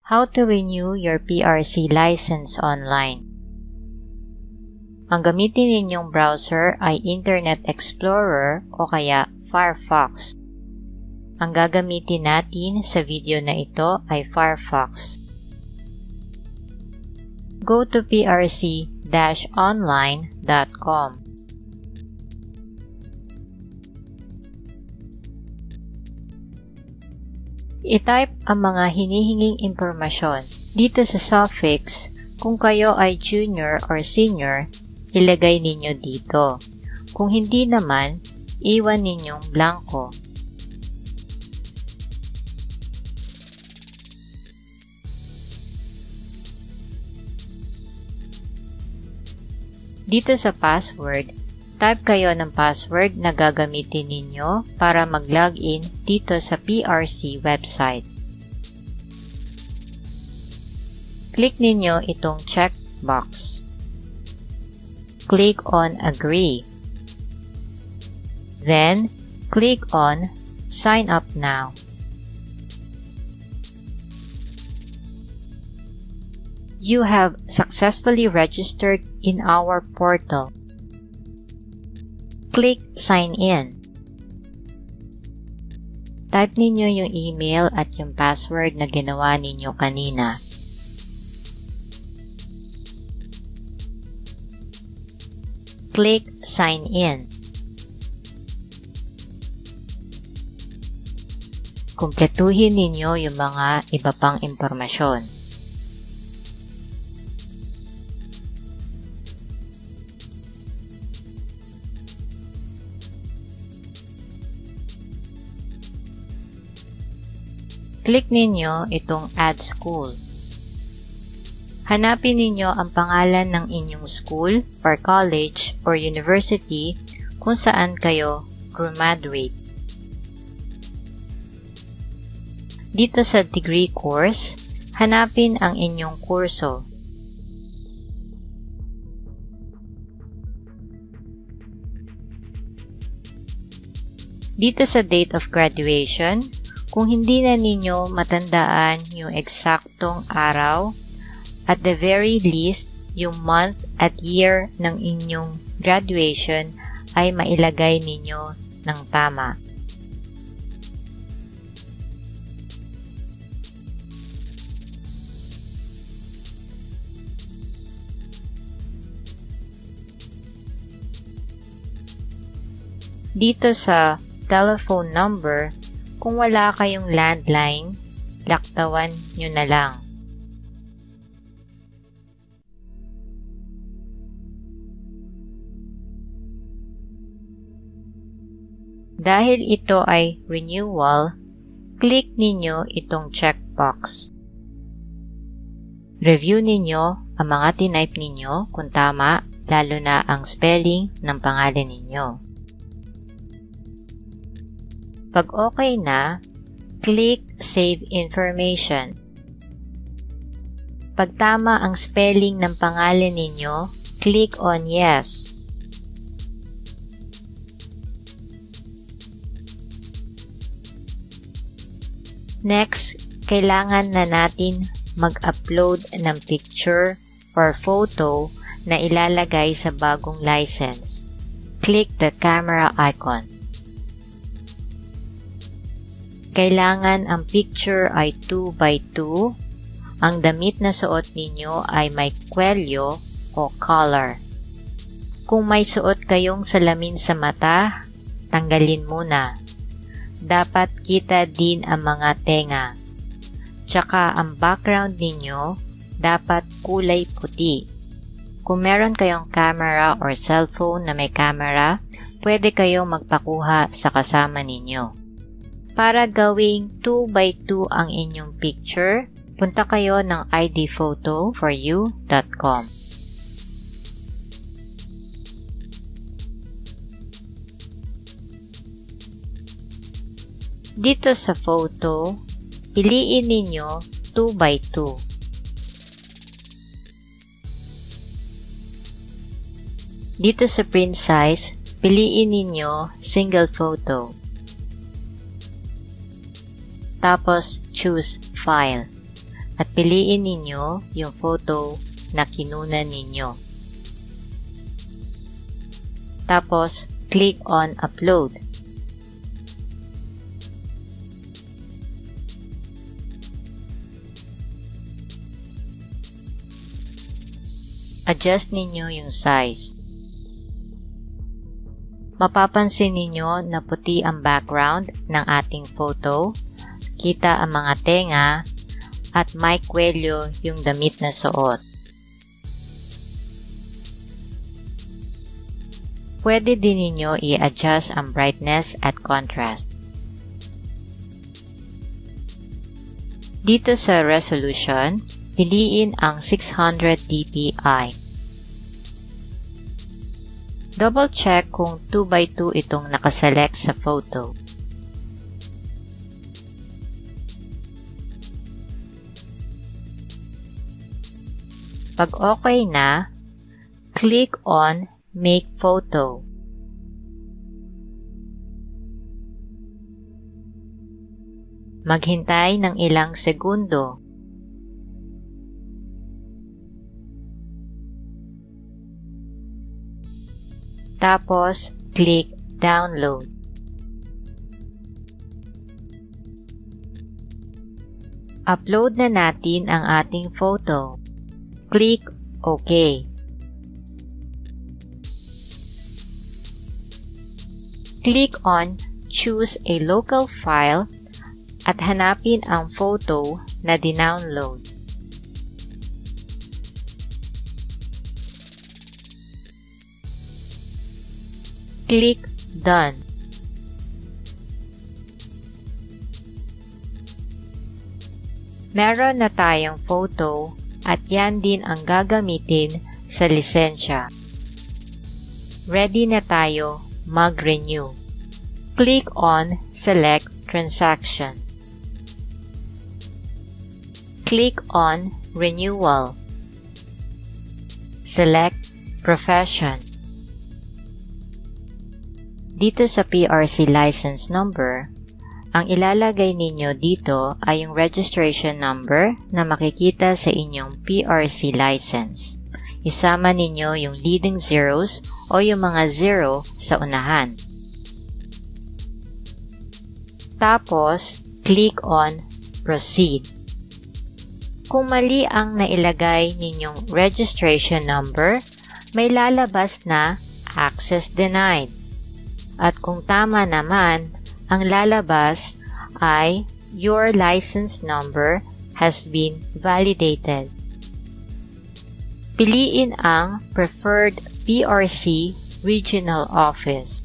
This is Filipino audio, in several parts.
How to renew your PRC license online. Ang gamitin ninyong browser ay Internet Explorer o kaya Firefox. Ang gagamitin natin sa video na ito ay Firefox. Go to prc-online.com. I-type ang mga hinihinging impormasyon. Dito sa suffix, kung kayo ay junior or senior, ilagay ninyo dito. Kung hindi naman, iwan ninyong blanko. Dito sa password, type kayo ng password na gagamitin ninyo para mag-login dito sa PRC website. Click ninyo itong checkbox. Click on Agree. Then, click on Sign Up Now. You have successfully registered in our portal. Click Sign In. Type ninyo yung email at yung password na ginawa ninyo kanina. Click Sign In. Kumpletuhin ninyo yung mga iba pang impormasyon. Click ninyo itong Add School. Hanapin ninyo ang pangalan ng inyong school or college or university kung saan kayo graduate. Dito sa degree course, hanapin ang inyong kurso. Dito sa date of graduation, kung hindi na ninyo matandaan yung eksaktong araw, at the very least, yung month at year ng inyong graduation ay mailagay ninyo ng tama. Dito sa telephone number, kung wala kayong landline, laktawan nyo na lang. Dahil ito ay renewal, click ninyo itong checkbox. Review ninyo ang mga tinype ninyo kung tama, lalo na ang spelling ng pangalan ninyo. Pag okay na, click Save Information. Pag tama ang spelling ng pangalan ninyo, click on Yes. Next, kailangan na natin mag-upload ng picture or photo na ilalagay sa bagong license. Click the camera icon. Kailangan ang picture ay 2x2. Ang damit na suot ninyo ay may kwelyo o collar. Kung may suot kayong salamin sa mata, tanggalin muna. Dapat kita din ang mga tenga. Tsaka ang background ninyo dapat kulay puti. Kung meron kayong camera or cellphone na may camera, pwede kayong magpakuha sa kasama ninyo. Para gawing 2x2 ang inyong picture, punta kayo ng idphoto4you.com. Dito sa photo, piliin ninyo 2x2. Dito sa print size, piliin ninyo single photo. Tapos, choose File. at piliin ninyo yung photo na kinunan ninyo. Tapos, click on Upload. Adjust ninyo yung size. Mapapansin ninyo na puti ang background ng ating photo, kita ang mga tenga, at may kwelyo yung damit na suot. Pwede din ninyo i-adjust ang brightness at contrast. Dito sa resolution, piliin ang 600 dpi. Double check kung 2x2 itong nakaselect sa photo. Pag okay na, click on Make Photo. Maghintay ng ilang segundo. Tapos, click Download. Upload na natin ang ating photo. Click OK. Click on Choose a local file at hanapin ang photo na dinownload. Click Done. Meron na tayong photo at yan din ang gagamitin sa lisensya. Ready na tayo mag-renew. Click on Select Transaction. Click on Renewal. Select Profession. Dito sa PRC license number, ang ilalagay ninyo dito ay yung registration number na makikita sa inyong PRC license. Isama ninyo yung leading zeros o yung mga zero sa unahan. Tapos, click on Proceed. Kung mali ang nailagay ninyong registration number, may lalabas na Access Denied. At kung tama naman, ang lalabas ay Your license number has been validated. Piliin ang Preferred PRC Regional Office.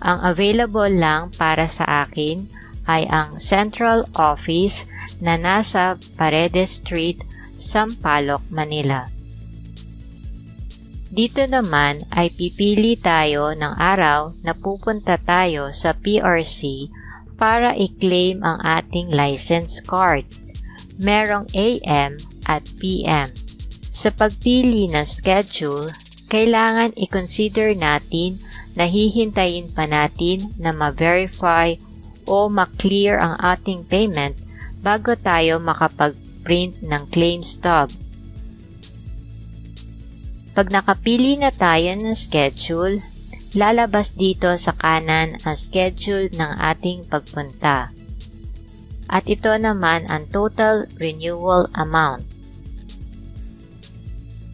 Ang available lang para sa akin ay ang Central Office na nasa Paredes Street, Sampaloc, Manila. Dito naman ay pipili tayo ng araw na pupunta tayo sa PRC para i-claim ang ating license card. Merong AM at PM. Sa pagpili ng schedule, kailangan i-consider natin na hihintayin pa natin na ma-verify o ma-clear ang ating payment bago tayo makapag-print ng claim stub. Pag nakapili na tayo ng schedule, lalabas dito sa kanan ang schedule ng ating pagpunta. At ito naman ang total renewal amount.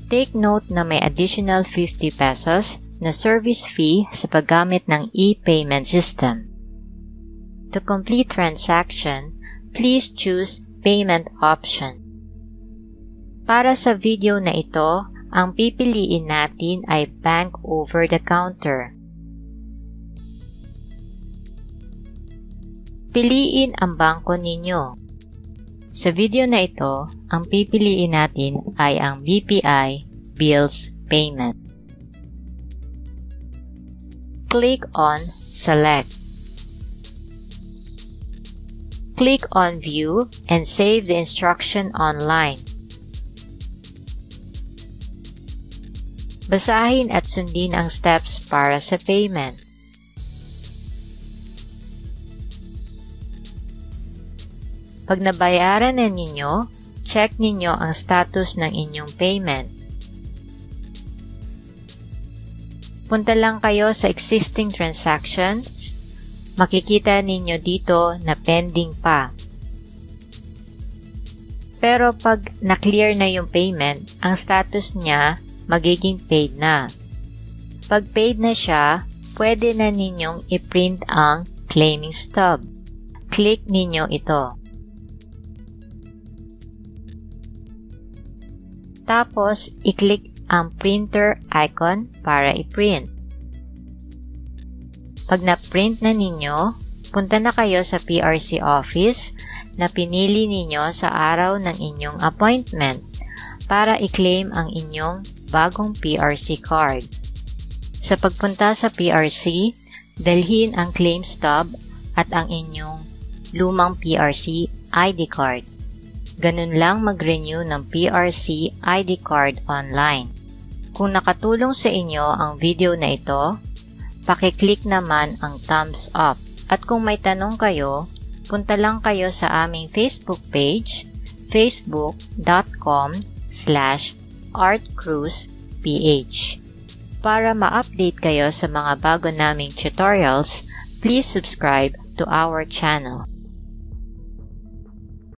Take note na may additional 50 pesos na service fee sa paggamit ng e-payment system. To complete transaction, please choose Payment option. Para sa video na ito, ang pipiliin natin ay Bank Over the Counter. Piliin ang bangko ninyo. Sa video na ito, ang pipiliin natin ay ang BPI Bills Payment. Click on Select. Click on View and save the instruction online. Basahin at sundin ang steps para sa payment. Pag nabayaran na ninyo, i-check ninyo ang status ng inyong payment. Punta lang kayo sa existing transactions. Makikita ninyo dito na pending pa. Pero pag na-clear na yung payment, ang status niya magiging paid na. Pag paid na siya, pwede na ninyong i-print ang claiming stub. Click ninyo ito. Tapos, i-click ang printer icon para i-print. Pag na-print na ninyo, punta na kayo sa PRC office na pinili ninyo sa araw ng inyong appointment para i-claim ang inyong bagong PRC card. Sa pagpunta sa PRC, dalhin ang claim stub at ang inyong lumang PRC ID card. Ganun lang mag-renew ng PRC ID card online. Kung nakatulong sa inyo ang video na ito, paki-click naman ang thumbs up. At kung may tanong kayo, punta lang kayo sa aming Facebook page, facebook.com/artcruzeph. Para ma-update kayo sa mga bago naming tutorials, please subscribe to our channel.